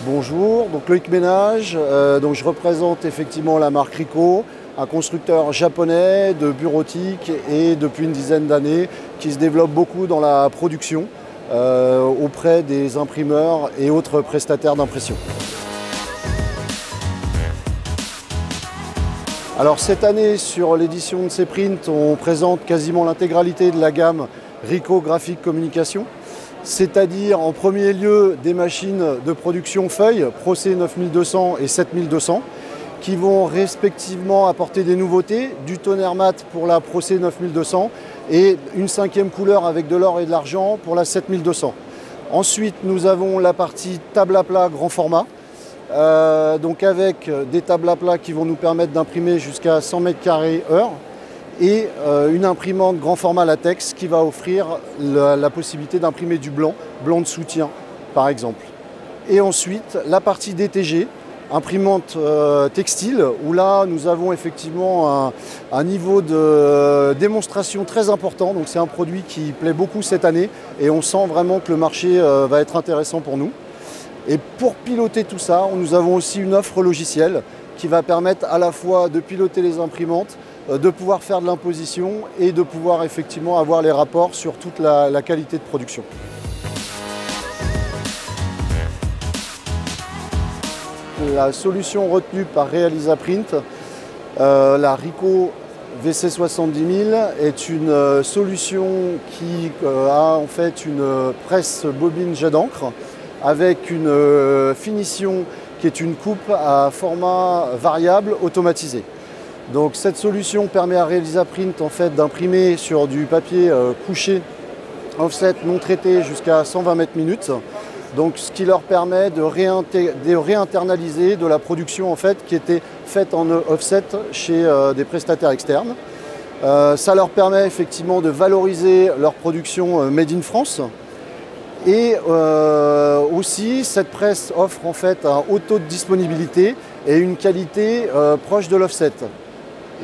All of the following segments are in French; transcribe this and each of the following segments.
Bonjour, donc Loïc Ménage, je représente effectivement la marque Ricoh, un constructeur japonais de bureautique et depuis une dizaine d'années qui se développe beaucoup dans la production auprès des imprimeurs et autres prestataires d'impression. Alors cette année sur l'édition de C-Print, on présente quasiment l'intégralité de la gamme Ricoh Graphique Communication. C'est-à-dire en premier lieu des machines de production feuilles, Pro-C 9200 et 7200, qui vont respectivement apporter des nouveautés, du tonnerre mat pour la Pro-C 9200 et une cinquième couleur avec de l'or et de l'argent pour la 7200. Ensuite, nous avons la partie table à plat grand format, donc avec des tables à plat qui vont nous permettre d'imprimer jusqu'à 100 m² heure. Et une imprimante grand format latex qui va offrir la possibilité d'imprimer du blanc de soutien par exemple. Et ensuite la partie DTG, imprimante textile, où là nous avons effectivement un niveau de démonstration très important, donc c'est un produit qui plaît beaucoup cette année et on sent vraiment que le marché va être intéressant pour nous. Et pour piloter tout ça, nous avons aussi une offre logicielle qui va permettre à la fois de piloter les imprimantes, de pouvoir faire de l'imposition et de pouvoir effectivement avoir les rapports sur toute la qualité de production. La solution retenue par Realizaprint, la Ricoh VC70000, est une solution qui a en fait une presse bobine jet d'encre avec une finition qui est une coupe à format variable automatisé. Donc cette solution permet à Realizaprint en fait d'imprimer sur du papier couché offset non traité jusqu'à 120 m/min. Donc ce qui leur permet de réinternaliser de la production en fait qui était faite en offset chez des prestataires externes. Ça leur permet effectivement de valoriser leur production made in France. Et aussi, cette presse offre en fait un haut taux de disponibilité et une qualité proche de l'offset.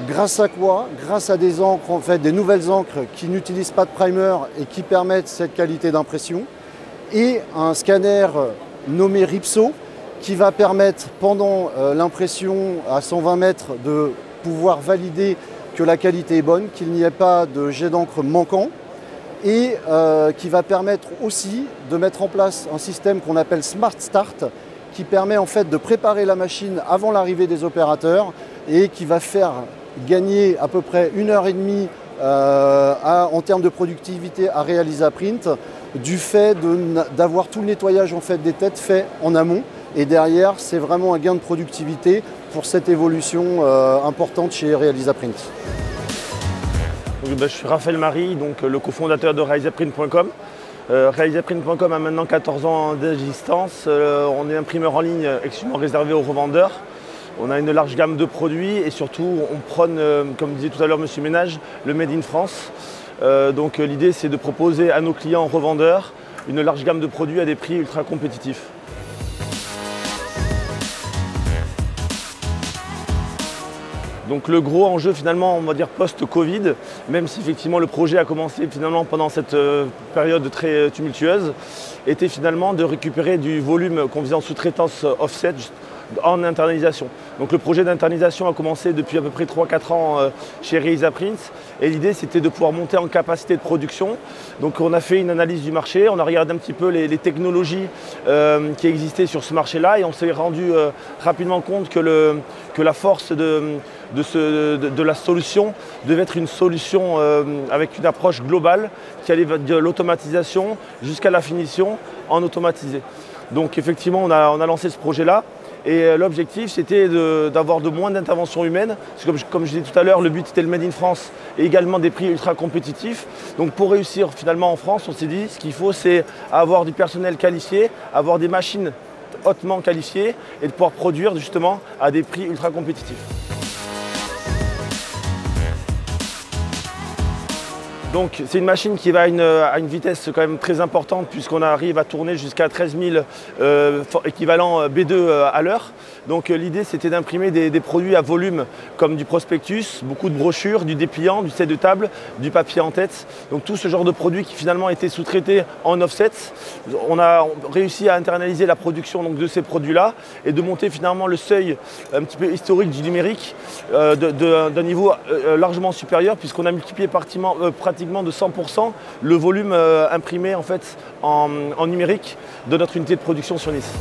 Grâce à quoi? Grâce à des encres, en fait, des nouvelles encres qui n'utilisent pas de primer et qui permettent cette qualité d'impression. Et un scanner nommé Ripso qui va permettre pendant l'impression à 120 mètres de pouvoir valider que la qualité est bonne, qu'il n'y ait pas de jet d'encre manquant. Et qui va permettre aussi de mettre en place un système qu'on appelle Smart Start qui permet en fait de préparer la machine avant l'arrivée des opérateurs et qui va faire gagner à peu près 1h30 en termes de productivité à Realizaprint du fait d'avoir tout le nettoyage en fait des têtes fait en amont et derrière c'est vraiment un gain de productivité pour cette évolution importante chez Realizaprint. Je suis Raphaël Marie, donc, le cofondateur de Realizaprint.com. Realizaprint.com a maintenant 14 ans d'existence. On est imprimeur en ligne exclusivement réservé aux revendeurs. On a une large gamme de produits et surtout on prône, comme disait tout à l'heure M. Ménage, le Made in France. Donc l'idée c'est de proposer à nos clients revendeurs une large gamme de produits à des prix ultra compétitifs. Donc le gros enjeu finalement, on va dire post-Covid, même si effectivement le projet a commencé finalement pendant cette période très tumultueuse, était finalement de récupérer du volume qu'on faisait en sous-traitance offset en internalisation. Donc le projet d'internalisation a commencé depuis à peu près 3-4 ans chez Realizaprint et l'idée c'était de pouvoir monter en capacité de production. Donc on a fait une analyse du marché, on a regardé un petit peu les technologies qui existaient sur ce marché-là et on s'est rendu rapidement compte que la force de la solution devait être une solution avec une approche globale qui allait de l'automatisation jusqu'à la finition en automatisé. Donc effectivement on a lancé ce projet-là. Et l'objectif, c'était d'avoir de moins d'interventions humaines. Parce que comme je disais tout à l'heure, le but était le Made in France et également des prix ultra compétitifs. Donc pour réussir finalement en France, on s'est dit ce qu'il faut, c'est avoir du personnel qualifié, avoir des machines hautement qualifiées et de pouvoir produire justement à des prix ultra compétitifs. Donc c'est une machine qui va à une vitesse quand même très importante puisqu'on arrive à tourner jusqu'à 13 000 équivalents B2 à l'heure. Donc l'idée c'était d'imprimer des produits à volume comme du prospectus, beaucoup de brochures, du dépliant, du set de table, du papier en tête. Donc tout ce genre de produits qui finalement étaient sous-traités en offset. On a réussi à internaliser la production donc, de ces produits-là et de monter finalement le seuil un petit peu historique du numérique d'un niveau largement supérieur puisqu'on a multiplié pratiquement de 100% le volume imprimé en fait en numérique de notre unité de production sur Nice.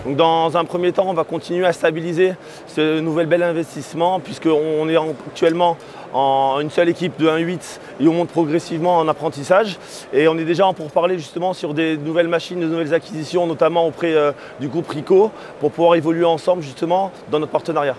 Donc dans un premier temps, on va continuer à stabiliser ce nouvel bel investissement puisqu'on est actuellement en une seule équipe de 1.8 et on monte progressivement en apprentissage. Et on est déjà en pourparlers justement sur des nouvelles machines, de nouvelles acquisitions, notamment auprès du groupe Ricoh, pour pouvoir évoluer ensemble justement dans notre partenariat.